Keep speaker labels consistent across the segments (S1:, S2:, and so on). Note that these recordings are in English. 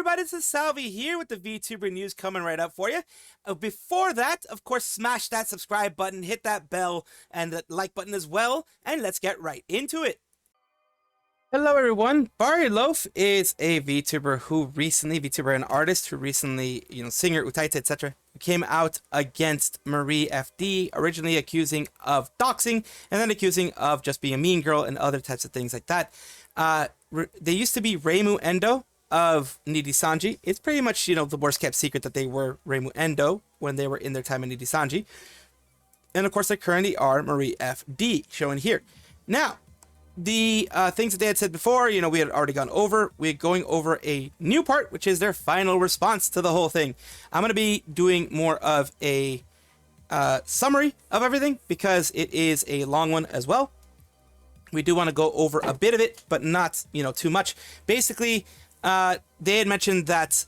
S1: everybody, this is Salvi here with the Vtuber news coming right up for you. Before that, of course, smash that subscribe button, hit that bell, and the like button as well, and let's get right into it. Hello everyone, Bari is a VTuber who recently, VTuber and artist who recently, singer, utaita, etc., came out against MarieFD, originally accusing of doxing, and then accusing of just being a mean girl and other types of things like that. They used to be Reimu Endo of Nijisanji. It's pretty much, the worst kept secret that they were Reimu Endo when they were in their time in Nijisanji. And of course, they currently are MarieFD, shown here. Now, the things that they had said before, we had already gone over. We're going over a new part, which is their final response to the whole thing. I'm going to be doing more of a summary of everything because it is a long one as well. We do want to go over a bit of it, but not, too much. Basically, they had mentioned that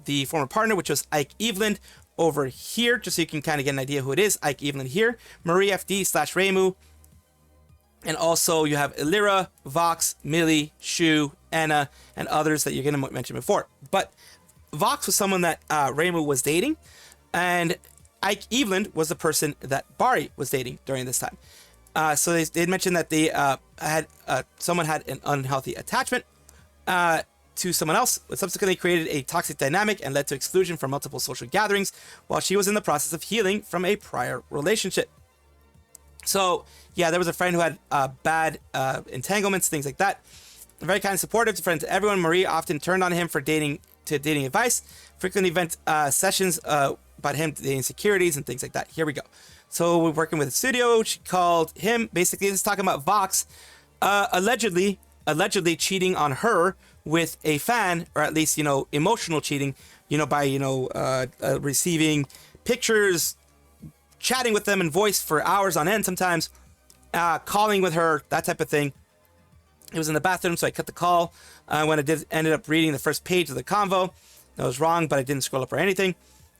S1: the former partner, which was Ike Eveland, over here, just so you can kind of get an idea who it is, Ike Eveland here, MarieFD / Reimu, and also you have Elira, Vox, Millie, Shu, Anna, and others that you're going to mention before. But Vox was someone that Reimu was dating, and Ike Eveland was the person that Bari was dating during this time. So they mentioned that they someone had an unhealthy attachment to someone else, which subsequently created a toxic dynamic and led to exclusion from multiple social gatherings while she was in the process of healing from a prior relationship. So yeah, there was a friend who had bad entanglements, things like that. Very kind and supportive to friends to everyone. Marie often turned on him for dating advice, frequently vent sessions about him, the insecurities and things like that. Here we go. So we're working with a studio. She called him. Basically, this is talking about Vox allegedly cheating on her with a fan, or at least, emotional cheating, by, receiving pictures, chatting with them in voice for hours on end sometimes, calling with her, that type of thing. It was in the bathroom, so I cut the call. When I ended up reading the first page of the convo. That was wrong, but I didn't scroll up or anything.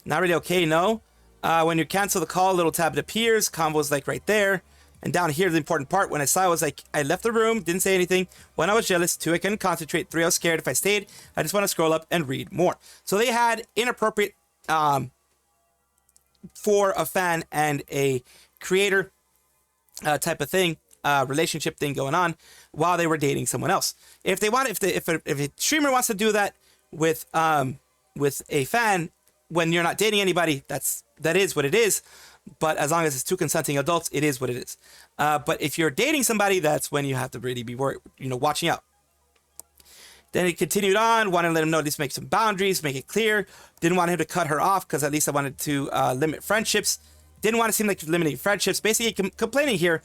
S1: Not really okay, no. When you cancel the call, a little tab appears. Convo's like right there. And down here, the important part, when I saw it was like, I left the room, didn't say anything. 1, I was jealous. 2, I couldn't concentrate. 3, I was scared if I stayed. I just want to scroll up and read more. So they had inappropriate for a fan and a creator type of thing, relationship thing going on while they were dating someone else. If they want, if a streamer wants to do that with a fan when you're not dating anybody, that is what it is. But as long as it's two consenting adults, it is what it is. But if you're dating somebody, that's when you have to really be worried, watching out. Then it continued on, wanted to let him know, at least make some boundaries, make it clear. Didn't want him to cut her off because at least I wanted to limit friendships. Didn't want to seem like limiting friendships. Basically complaining here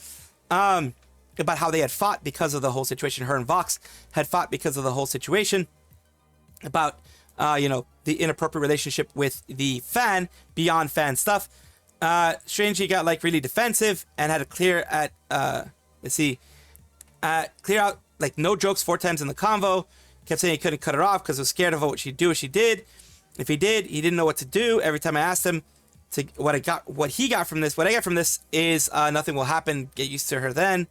S1: about how they had fought because of the whole situation. Her and Vox had fought because of the whole situation. About, the inappropriate relationship with the fan, beyond fan stuff. Strangely got really defensive and had to clear out no jokes 4 times in the convo. Kept saying he couldn't cut her off because was scared of what she'd do if she did. If he did, he didn't know what to do. Every time I asked him what he got from this, what I got from this is nothing will happen. Get used to her then.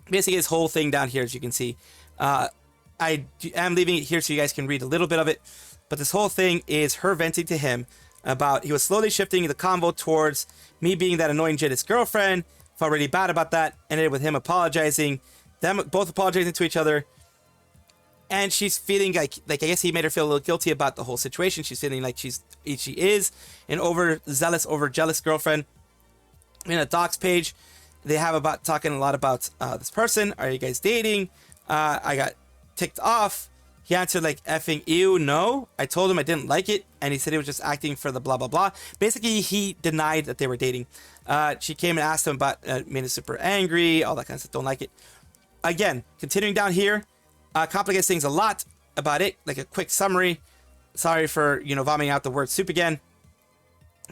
S1: Basically, this whole thing down here, as you can see, I am leaving it here so you guys can read a little bit of it. But this whole thing is her venting to him about he was slowly shifting the convo towards me being that annoying jealous girlfriend. Felt really bad about that. Ended with him apologizing, them both apologizing to each other. And she's feeling like I guess he made her feel a little guilty about the whole situation. She's feeling like she is an overzealous, overjealous girlfriend. In a docs page, they have talking a lot about this person. Are you guys dating? I got ticked off. He answered effing ew, no. I told him I didn't like it, and he said he was just acting for the blah blah blah. Basically, he denied that they were dating. She came and asked him about made him super angry, all that kind of stuff. Don't like it. Again, continuing down here. Complicates things a lot about it, like a quick summary. Sorry for, vomiting out the word soup again.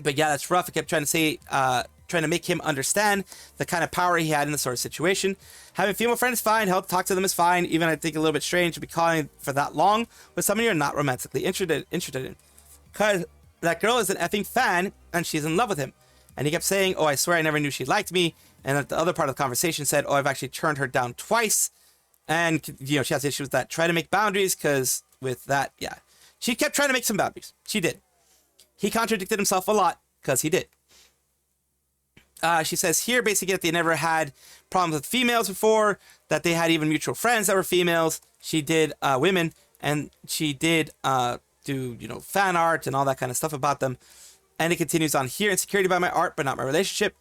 S1: But yeah, that's rough. I kept trying to make him understand the kind of power he had in this sort of situation. Having female friends is fine. Help talk to them is fine. Even I think a little bit strange to be calling for that long with someone you're not romantically interested in. Because that girl is an effing fan and she's in love with him. And he kept saying, oh, I swear I never knew she liked me. And at the other part of the conversation said, oh, I've actually turned her down twice. And, she has issues with that. Try to make boundaries because with that. Yeah, she kept trying to make some boundaries. She did. He contradicted himself a lot because he did. She says here basically that they never had problems with females before, that they had even mutual friends that were females. She did women, and she did do, you know, fan art and all that kind of stuff about them. And it continues on here. Insecurity about my art, but not my relationship.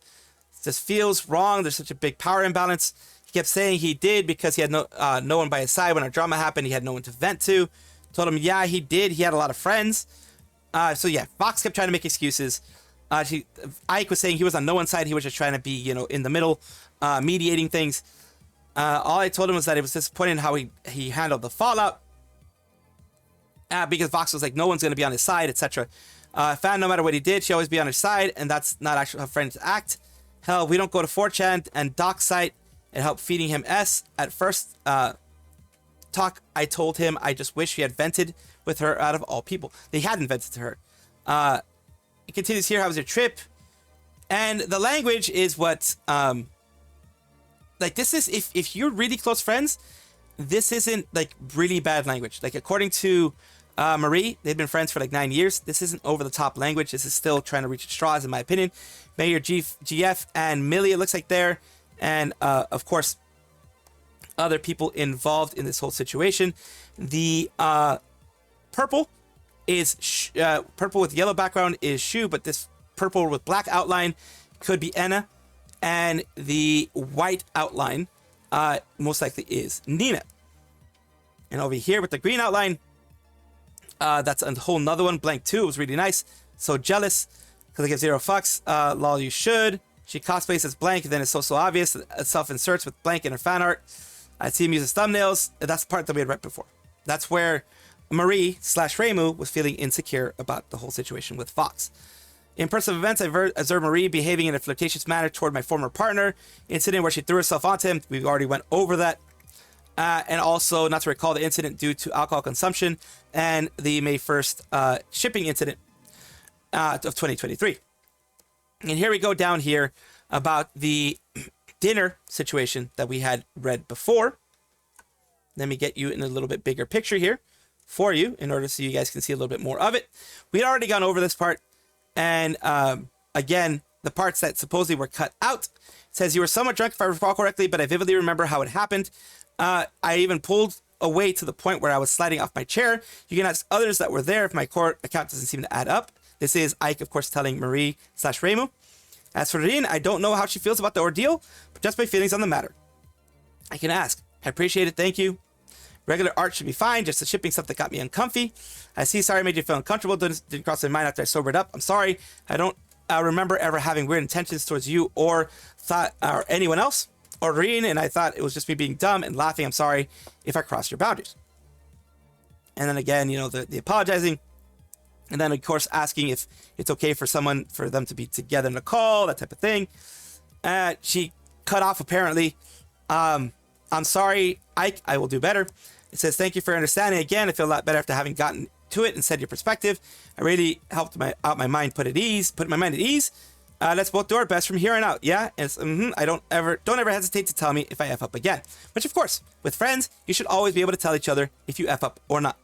S1: It just feels wrong. There's such a big power imbalance. He kept saying he did because he had no one by his side when our drama happened. He had no one to vent to. Told him, yeah, he did. He had a lot of friends. So yeah, Vox kept trying to make excuses. Ike was saying he was on no one's side. He was just trying to be, you know, in the middle, mediating things. All I told him was that it was disappointing in how he handled the fallout. Because Vox was like, no one's going to be on his side, etc. Fan, no matter what he did, she always be on his side, and that's not actually how friends act. Hell, we don't go to 4chan and dox site and help feeding him S. At first talk, I told him I just wish he had vented with her out of all people. They hadn't vented to her. It continues here. How was your trip? And the language is what, like, this is, if you're really close friends, this isn't like really bad language. Like, according to Marie, they've been friends for like 9 years. This isn't over the top language. This is still trying to reach straws, in my opinion. Mayor GF and Millie, it looks like there. And of course, other people involved in this whole situation. The purple is purple with yellow background is Shu, but this purple with black outline could be Enna, and the white outline most likely is Nina. And over here with the green outline, that's a whole nother one. Blank 2, it was really nice. So jealous because I give 0 fucks. Lol, you should. She cosplays as blank, and then it's so obvious. Self-inserts with blank in her fan art. I see him use his thumbnails. That's the part that we had read before. That's where Marie/Reimu was feeling insecure about the whole situation with Vox. In personal events, I observed Marie behaving in a flirtatious manner toward my former partner. Incident where she threw herself onto him. We already went over that. And also, not to recall the incident due to alcohol consumption and the May 1st shipping incident of 2023. And here we go down here about the dinner situation that we had read before. Let me get you in a little bit bigger picture here for you in order so you guys can see a little bit more of it. We'd already gone over this part. And again, the parts that supposedly were cut out. It says, you were somewhat drunk if I recall correctly, but I vividly remember how it happened. I even pulled away to the point where I was sliding off my chair. You can ask others that were there if my core account doesn't seem to add up. This is Ike, of course, telling Marie/Reimu. As for Rin, I don't know how she feels about the ordeal, but just my feelings on the matter. I can ask. I appreciate it. Thank you. Regular art should be fine. Just the shipping stuff that got me uncomfy. I see. Sorry I made you feel uncomfortable. Didn't cross my mind after I sobered up. I'm sorry. I don't remember ever having weird intentions towards you or thought or anyone else or Rin, and I thought it was just me being dumb and laughing. I'm sorry if I crossed your boundaries. And then again, you know, the apologizing. And then, of course, asking if it's okay for them to be together in a call, that type of thing. She cut off, apparently. I'm sorry, Ike. I will do better. It says, thank you for understanding. Again, I feel a lot better after having gotten to it and said your perspective. I really helped my mind put my mind at ease. Let's both do our best from here on out. Yeah, it's, I don't ever hesitate to tell me if I F up again. Which, of course, with friends, you should always be able to tell each other if you F up or not.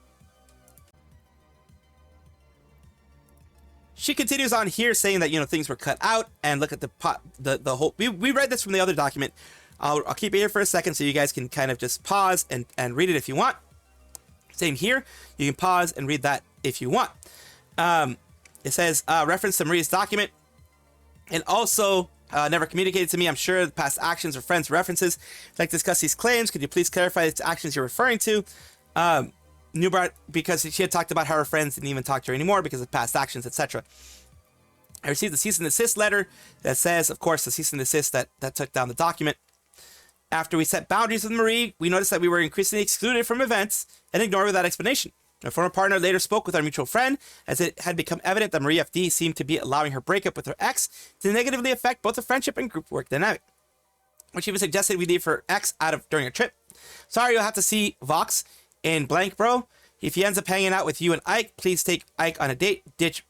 S1: She continues on here saying that, you know, things were cut out, and look at the whole. We read this from the other document. I'll keep it here for a second so you guys can kind of just pause and read it if you want. Same here. You can pause and read that if you want. It says reference to Maria's document, and also never communicated to me. I'm sure the past actions or friends references. I'd like to discuss these claims. Could you please clarify the actions you're referring to? Newbart, because she had talked about how her friends didn't even talk to her anymore because of past actions, etc. I received the cease and desist letter that says, of course, the cease and desist that took down the document. After we set boundaries with Marie, we noticed that we were increasingly excluded from events and ignored without explanation. My former partner later spoke with our mutual friend, as it had become evident that MarieFD seemed to be allowing her breakup with her ex to negatively affect both the friendship and group work dynamic, which even suggested we leave her ex out of during a trip. Sorry, you'll have to see Vox in blank, bro. If he ends up hanging out with you and Ike, please take Ike on a date. Ditch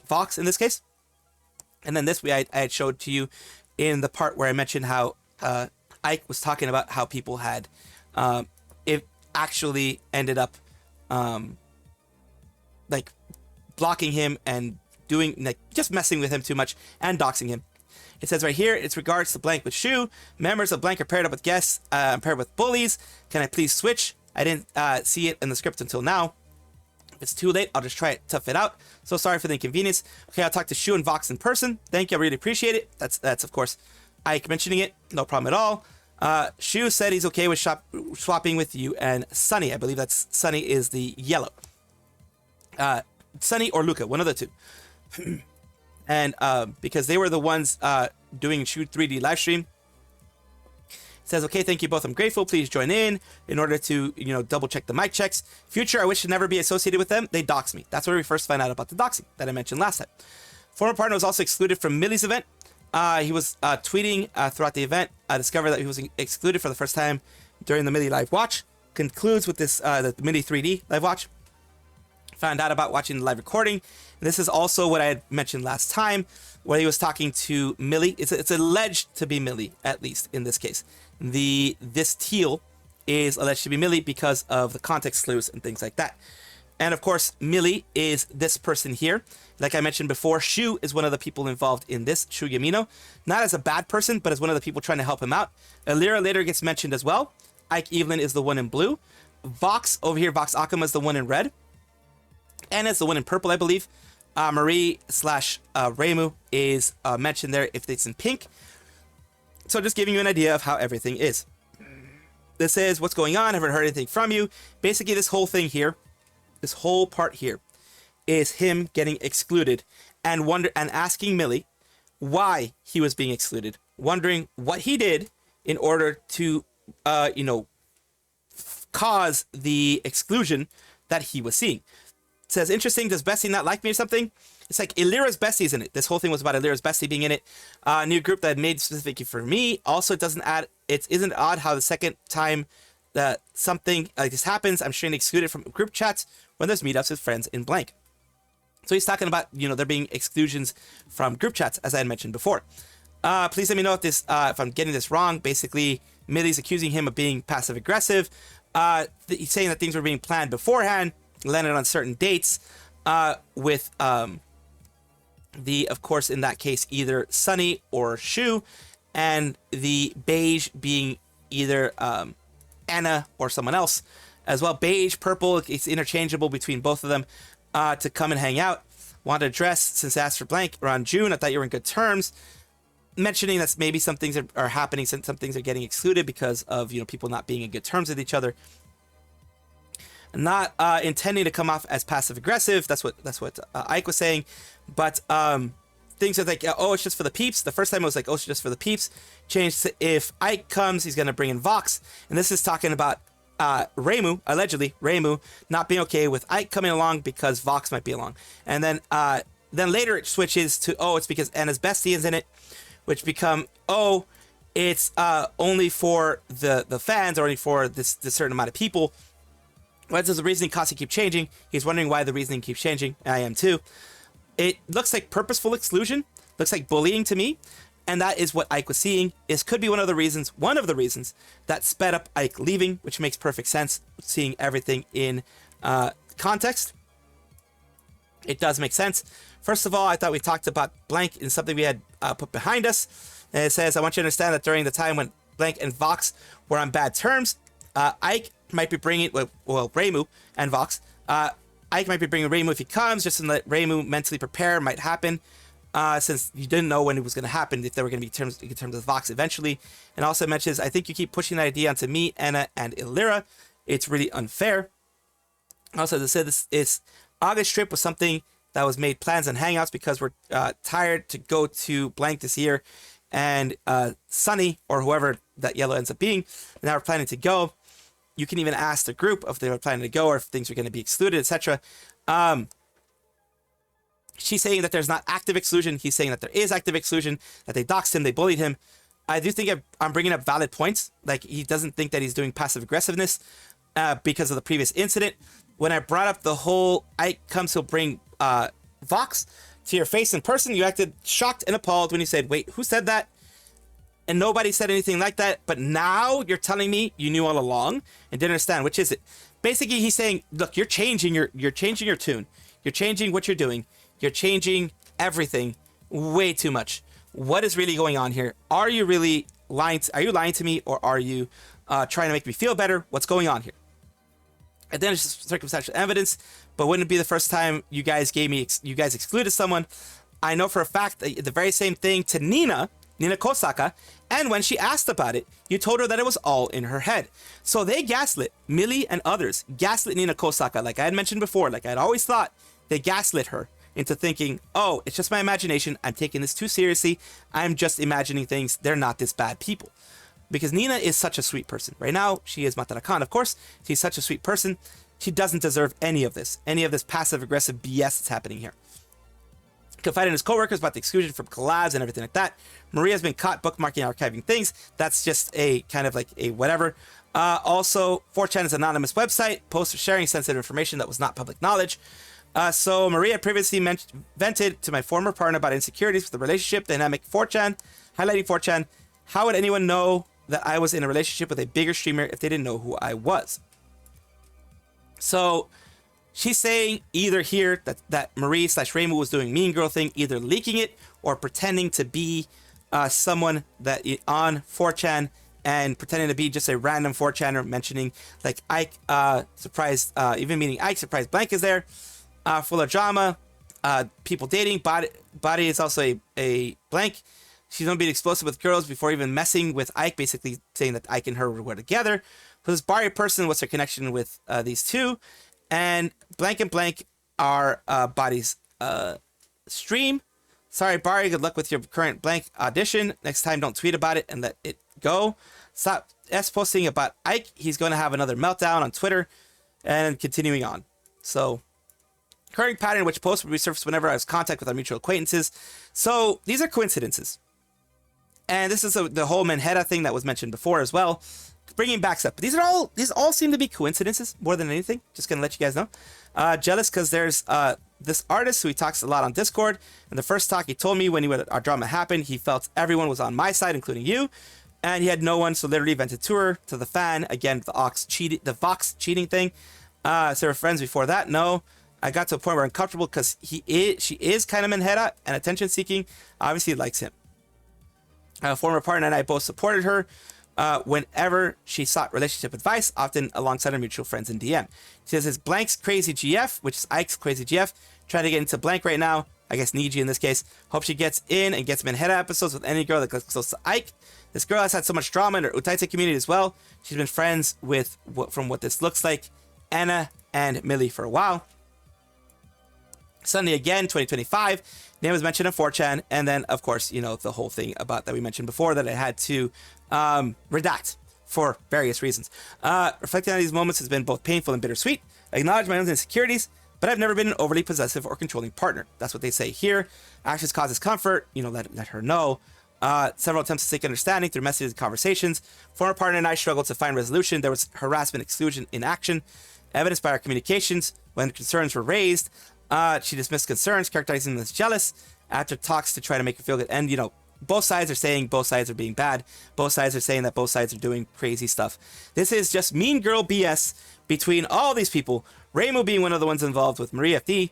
S1: Vox in this case. And then this way I had showed to you in the part where I mentioned how Ike was talking about how people had it actually ended up like blocking him and doing like just messing with him too much and doxing him. It says right here, it's regards to blank with Shu. Members of blank are paired up with guests, paired with bullies. Can I please switch? I didn't see it in the script until now. If it's too late, I'll just try it, tough it out. So sorry for the inconvenience. Okay, I'll talk to Shu and Vox in person. Thank you, I really appreciate it. That's of course Ike mentioning it. No problem at all. Shu said he's okay with swapping with you and Sunny. I believe that's Sunny is the yellow. Sunny or Luca, one of the two. And because they were the ones doing Shoot 3D live stream. It says, okay, thank you both. I'm grateful. Please join in order to, double check the mic checks. Future, I wish to never be associated with them. They dox me. That's where we first found out about the doxing that I mentioned last time. Former partner was also excluded from Millie's event. He was tweeting throughout the event. I discovered that he was excluded for the first time during the Millie live watch. Concludes with this, the Millie 3D live watch. Found out about watching the live recording. This is also what I had mentioned last time, where he was talking to Millie. It's alleged to be Millie, at least in this case. This teal is alleged to be Millie because of the context clues and things like that. And of course, Millie is this person here. Like I mentioned before, Shu is one of the people involved in this, Shu Yamino. Not as a bad person, but as one of the people trying to help him out. Elira later gets mentioned as well. Ike Eveland is the one in blue. Vox, over here, Vox Akuma is the one in red. And it's the one in purple, I believe. Marie/Reimu is mentioned there if it's in pink. So just giving you an idea of how everything is. This is what's going on. Haven't heard anything from you. Basically, this whole thing here, this whole part here, is him getting excluded and asking Millie why he was being excluded, wondering what he did in order to, cause the exclusion that he was seeing. It says, interesting, does Bestie not like me or something? It's like Illyra's Bestie's in it. This whole thing was about Illyra's Bestie being in it. New group that I made specifically for me. Also, it isn't odd how the second time that something like this happens, I'm straight excluded from group chats when there's meetups with friends in blank. So he's talking about, there being exclusions from group chats, as I had mentioned before. Please let me know if I'm getting this wrong. Basically, Millie's accusing him of being passive aggressive. He's saying that things were being planned beforehand, landed on certain dates, with of course, in that case, either Sunny or Shu, and the beige being either Anna or someone else as well. Beige, purple, it's interchangeable between both of them, to come and hang out. Want to address, since I asked for blank around June, I thought you were in good terms. Mentioning that maybe some things are happening, since some things are getting excluded because of, people not being in good terms with each other. Not intending to come off as passive aggressive. That's what Ike was saying. But things are like, oh, it's just for the peeps. The first time it was like, oh, it's just for the peeps. Changed to, if Ike comes, he's going to bring in Vox. And this is talking about Reimu, allegedly Reimu, not being okay with Ike coming along because Vox might be along. And then later it switches to, oh, it's because Anna's bestie is in it, which become, oh, it's only for the fans, or only for this certain amount of people. Why does the reasoning constantly keep changing? He's wondering why the reasoning keeps changing. I am too. It looks like purposeful exclusion. Looks like bullying to me. And that is what Ike was seeing. This could be one of the reasons that sped up Ike leaving, which makes perfect sense, seeing everything in context. It does make sense. First of all, I thought we talked about blank in something we had put behind us. And it says, I want you to understand that during the time when blank and Vox were on bad terms, Ike might be bringing, Reimu and Vox, Ike might be bringing Reimu if he comes, just to let Reimu mentally prepare, might happen, since you didn't know when it was going to happen, if there were going to be terms of Vox eventually. And also mentions, I think you keep pushing that idea onto me, Anna, and Illyra. It's really unfair. Also, they said this August trip was something that was made plans and hangouts because we're tired to go to blank this year. And Sunny, or whoever that yellow ends up being, now we're planning to go. You can even ask the group if they were planning to go or if things are going to be excluded, etc. She's saying that there's not active exclusion. He's saying that there is active exclusion, that they doxed him, they bullied him. I do think I'm bringing up valid points. Like, he doesn't think that he's doing passive aggressiveness because of the previous incident. When I brought up the whole Ike comes, he'll bring Vox to your face in person, you acted shocked and appalled when you said, wait, who said that? And nobody said anything like that. But now you're telling me you knew all along and didn't understand. Which is it? Basically, he's saying, look, you're changing your tune. You're changing what you're doing. You're changing everything way too much. What is really going on here? Are you really lying? Are you lying to me, or are you trying to make me feel better? What's going on here? And then it's just circumstantial evidence, but wouldn't it be the first time you guys excluded someone? I know for a fact that the very same thing to Nina Kosaka, and when she asked about it, you told her that it was all in her head. So they gaslit, Millie and others gaslit Nina Kosaka, like I had mentioned before, like I'd always thought, they gaslit her into thinking, oh, it's just my imagination, I'm taking this too seriously, I'm just imagining things, they're not this bad people. Because Nina is such a sweet person. Right now, she is Matarakan, of course, she's such a sweet person, she doesn't deserve any of this passive-aggressive BS that's happening here. Confided in his coworkers about the exclusion from collabs and everything like that. Maria has been caught bookmarking, archiving things. That's just a kind of like a whatever. Also, 4chan is an anonymous website. Posts for sharing sensitive information that was not public knowledge. So Maria previously vented to my former partner about insecurities with the relationship dynamic 4chan, highlighting 4chan. How would anyone know that I was in a relationship with a bigger streamer if they didn't know who I was? So she's saying either here that Marie/Reimu was doing mean girl thing, either leaking it or pretending to be someone that on 4chan and pretending to be just a random 4chaner, mentioning like Ike, surprised, even meaning Ike, surprised blank is there, full of drama, people dating, Bari is also a blank. She's gonna be explosive with girls before even messing with Ike, basically saying that Ike and her were together. For this Bari person, what's her connection with these two? And blank are Bari's stream. Sorry, Bari, good luck with your current blank audition. Next time, don't tweet about it and let it go. Stop posting about Ike. He's going to have another meltdown on Twitter. And continuing on. So, current pattern which posts will resurface whenever I was in contact with our mutual acquaintances. So, these are coincidences. And this is the whole Manhattan thing that was mentioned before as well. Bringing back stuff, but these all seem to be coincidences more than anything. Just gonna let you guys know. Jealous because there's this artist who he talks a lot on Discord. And the first talk he told me when our drama happened, he felt everyone was on my side, including you, and he had no one. So literally vented to her, to the fan again. The Vox cheating thing. So they were friends before that. No, I got to a point where I'm uncomfortable because she is kind of Manhattan and attention seeking. Obviously, likes him. Former partner and I both supported her. Whenever she sought relationship advice, often alongside her mutual friends in DM. She says his blank's crazy GF, which is Ike's crazy GF, trying to get into blank right now. I guess Niji in this case. Hope she gets in and gets Manhattan episodes with any girl that gets close to Ike. This girl has had so much drama in her Utaite community as well. She's been friends with, from what this looks like, Anna and Millie for a while. Sunday again, 2025. Name was mentioned on 4chan, and then of course, you know, the whole thing about that we mentioned before that I had to redact for various reasons. Reflecting on these moments has been both painful and bittersweet. I acknowledge my own insecurities, but I've never been an overly possessive or controlling partner. That's what they say here. Actions cause discomfort, you know, let her know. Several attempts to seek understanding through messages and conversations. Former partner and I struggled to find resolution. There was harassment, exclusion in action, evidenced by our communications when concerns were raised. She dismissed concerns, characterizing them as jealous after talks to try to make her feel good. And, you know, both sides are saying both sides are being bad. Both sides are saying that both sides are doing crazy stuff. This is just mean girl BS between all these people. Reimu being one of the ones involved with MarieFD.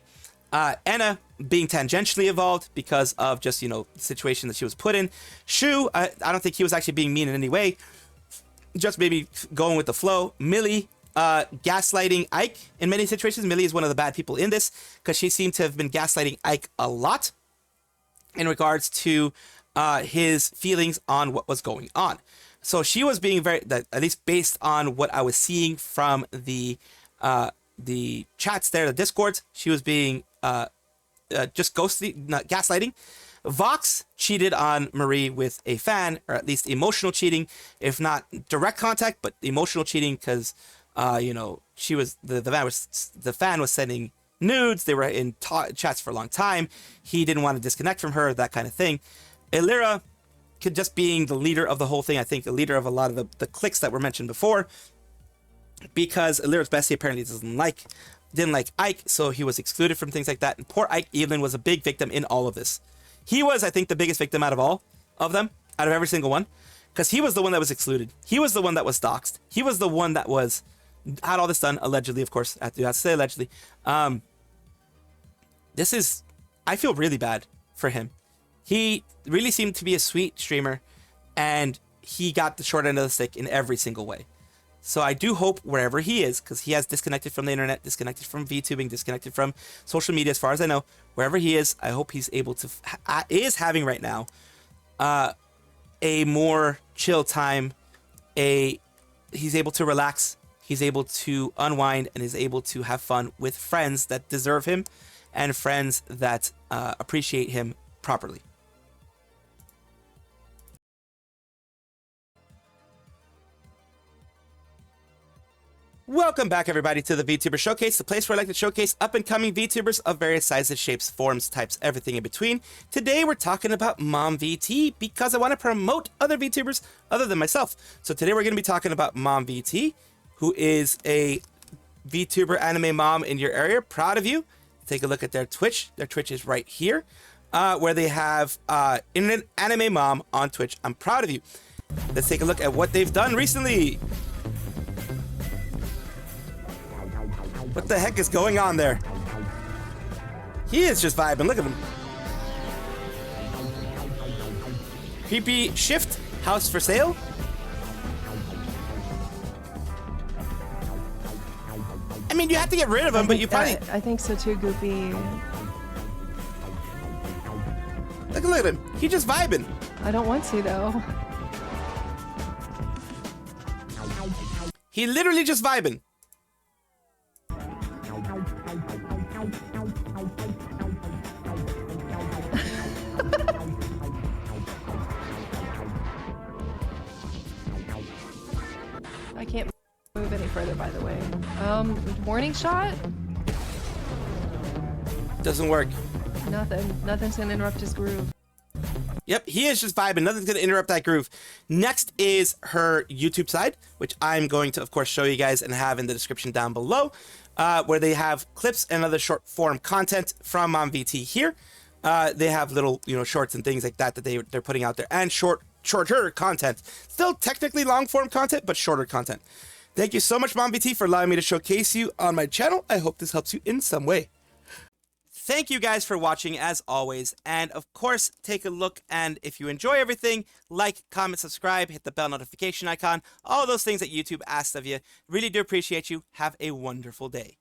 S1: Anna being tangentially involved because of just, you know, the situation that she was put in. Shu, I don't think he was actually being mean in any way. Just maybe going with the flow. Millie, gaslighting Ike in many situations. Millie is one of the bad people in this because she seemed to have been gaslighting Ike a lot in regards to his feelings on what was going on. So she was being very, at least based on what I was seeing from the chats there, the discords, she was being just gaslighting. Vox cheated on Marie with a fan, or at least emotional cheating, if not direct contact, but emotional cheating because you know, she was the fan was sending nudes. They were in chats for a long time. He didn't want to disconnect from her, that kind of thing. Elira could just being the leader of the whole thing. I think the leader of a lot of the cliques that were mentioned before, because Elira's bestie apparently didn't like Ike, so he was excluded from things like that. And poor Ike Eveland was a big victim in all of this. He was, I think, the biggest victim out of all of them, out of every single one, because he was the one that was excluded. He was the one that was doxed. He was the one that was, had all this done allegedly, of course. I have to say allegedly. This is, I feel really bad for him. He really seemed to be a sweet streamer, and he got the short end of the stick in every single way. So I do hope wherever he is, because he has disconnected from the internet, disconnected from VTubing, disconnected from social media, as far as I know, wherever he is, I hope he's able to, is having right now, a more chill time. He's able to relax, he's able to unwind, and is able to have fun with friends that deserve him and friends that appreciate him properly. Welcome back, everybody, to the VTuber Showcase, the place where I like to showcase up-and-coming VTubers of various sizes, shapes, forms, types, everything in between. Today, we're talking about MomVT because I want to promote other VTubers other than myself. So today, we're going to be talking about MomVT, who is a VTuber anime mom in your area. Proud of you. Take a look at their Twitch. Their Twitch is right here, where they have an anime mom on Twitch. I'm proud of you. Let's take a look at what they've done recently. What the heck is going on there? He is just vibing. Look at him. Creepy shift. House for sale. I mean, you have to get rid of him, but you probably...
S2: I think so too, Goopy.
S1: Look at him. He just vibing.
S2: I don't want to, though.
S1: He literally just vibing.
S2: I can't move any further, by the way. Warning shot?
S1: Doesn't work.
S2: Nothing's gonna interrupt his groove.
S1: Yep, he is just vibing. Nothing's going to interrupt that groove. Next is her YouTube side, which I'm going to, of course, show you guys and have in the description down below, where they have clips and other short form content from MomVT here. They have little, shorts and things like that they're putting out there, and shorter content. Still technically long form content, but shorter content. Thank you so much, MomVT, for allowing me to showcase you on my channel. I hope this helps you in some way. Thank you guys for watching, as always, and of course, take a look, and if you enjoy everything, like, comment, subscribe, hit the bell notification icon, all those things that YouTube asks of you. Really do appreciate you. Have a wonderful day.